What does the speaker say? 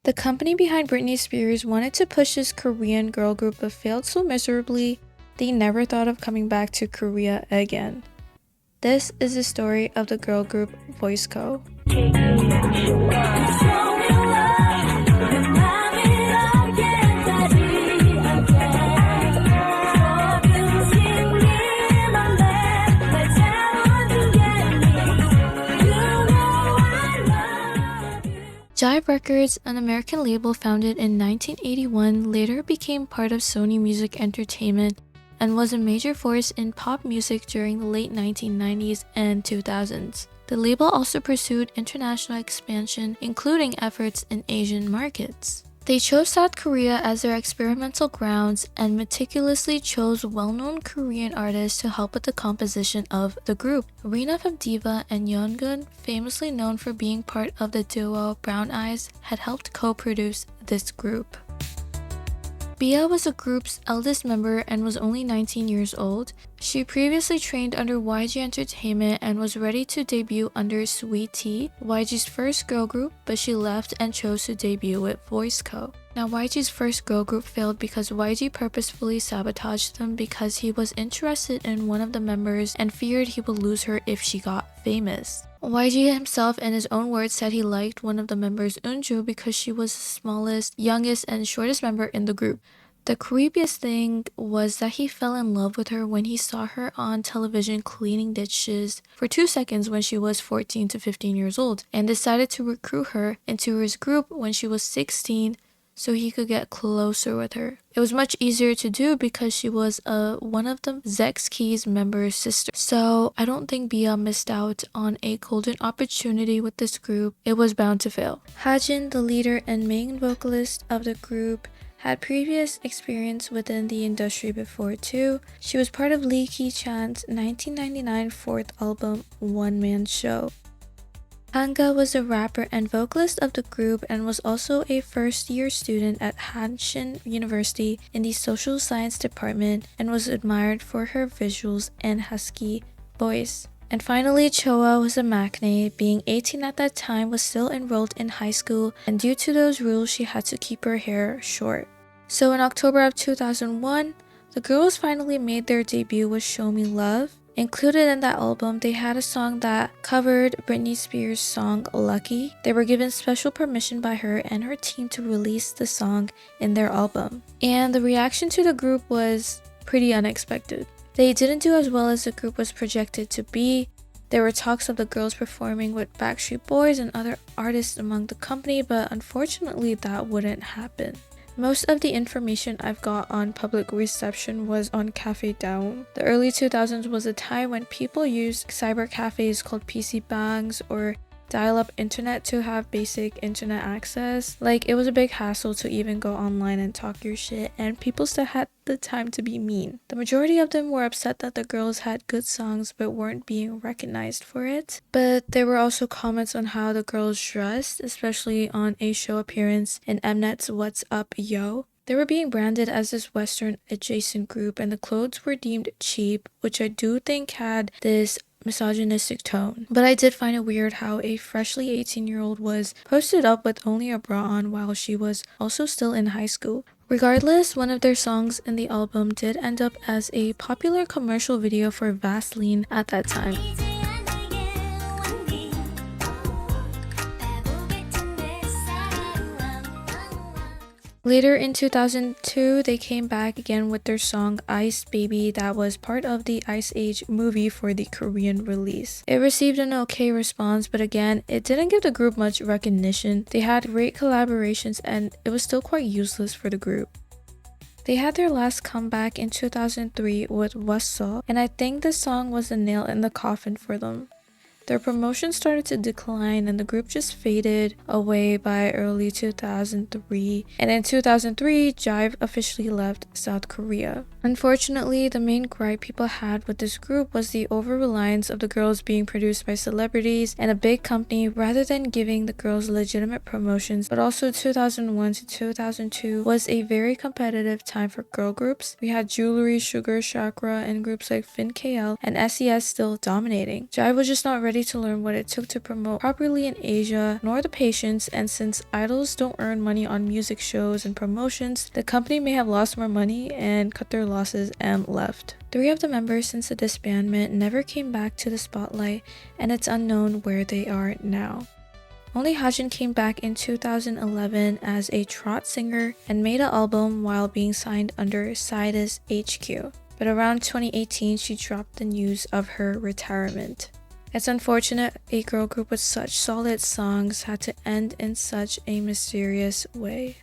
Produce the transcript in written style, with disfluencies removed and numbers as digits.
The company behind Britney Spears wanted to push this Korean girl group but failed so miserably, they never thought of coming back to Korea again. This is the story of the girl group Voixco. Jive Records, an American label founded in 1981, later became part of Sony Music Entertainment and was a major force in pop music during the late 1990s and 2000s. The label also pursued international expansion, including efforts in Asian markets. They chose South Korea as their experimental grounds and meticulously chose well-known Korean artists to help with the composition of the group. Rina from Diva and Yeongun, famously known for being part of the duo Brown Eyes, had helped co-produce this group. Bia was the group's eldest member and was only 19 years old. She previously trained under YG Entertainment and was ready to debut under Sweet Tea, YG's first girl group, but she left and chose to debut with Voixco. Now, YG's first girl group failed because YG purposefully sabotaged them because he was interested in one of the members and feared he would lose her if she got famous. YG himself, in his own words, said he liked one of the members, Eunju, because she was the smallest, youngest, and shortest member in the group. The creepiest thing was that he fell in love with her when he saw her on television cleaning dishes for 2 seconds when she was 14 to 15 years old, and decided to recruit her into his group when she was 16 so he could get closer with her. It was much easier to do because she was one of the Zexkey's member's sister. So I don't think Bia missed out on a golden opportunity with this group. It was bound to fail. Hajin, the leader and main vocalist of the group, had previous experience within the industry before too. She was part of Lee Ki-chan's 1999 fourth album, One Man Show. Hangah was a rapper and vocalist of the group and was also a first-year student at Hajin University in the social science department and was admired for her visuals and husky voice. And finally, Choa was a maknae. Being 18 at that time, was still enrolled in high school, and due to those rules, she had to keep her hair short. So in October of 2001, the girls finally made their debut with Show Me Love. Included in that album, they had a song that covered Britney Spears' song Lucky. They were given special permission by her and her team to release the song in their album. And the reaction to the group was pretty unexpected. They didn't do as well as the group was projected to be. There were talks of the girls performing with Backstreet Boys and other artists among the company, but unfortunately that wouldn't happen. Most of the information I've got on public reception was on Cafe Daum. The early 2000s was a time when people used cyber cafes called PC bangs or dial-up internet to have basic internet access. Like, it was a big hassle to even go online and talk your shit, and people still had the time to be mean. The majority of them were upset that the girls had good songs but weren't being recognized for it. But there were also comments on how the girls dressed, especially on a show appearance in Mnet's What's Up Yo. They were being branded as this Western adjacent group, and the clothes were deemed cheap, which I do think had this misogynistic tone. But I did find it weird how a freshly 18-year-old was posted up with only a bra on while she was also still in high school. Regardless, one of their songs in the album did end up as a popular commercial video for Vaseline at that time. Later in 2002, they came back again with their song Ice Baby that was part of the Ice Age movie for the Korean release. It received an okay response, but again, it didn't give the group much recognition. They had great collaborations and it was still quite useless for the group. They had their last comeback in 2003 with Voixco, and I think this song was the nail in the coffin for them. Their promotion started to decline and the group just faded away by early 2003. And in 2003, Jive officially left South Korea. Unfortunately, the main gripe people had with this group was the over-reliance of the girls being produced by celebrities and a big company rather than giving the girls legitimate promotions. But also 2001 to 2002 was a very competitive time for girl groups. We had Jewelry, Sugar, Chakra, and groups like FinKL and SES still dominating. Jive was just not ready to learn what it took to promote properly in Asia, nor the patience, and since idols don't earn money on music shows and promotions, the company may have lost more money and cut their losses and left. 3 of the members since the disbandment never came back to the spotlight, and it's unknown where they are now. Only Hajin came back in 2011 as a trot singer and made an album while being signed under Sidus HQ. But around 2018, she dropped the news of her retirement. It's unfortunate a girl group with such solid songs had to end in such a mysterious way.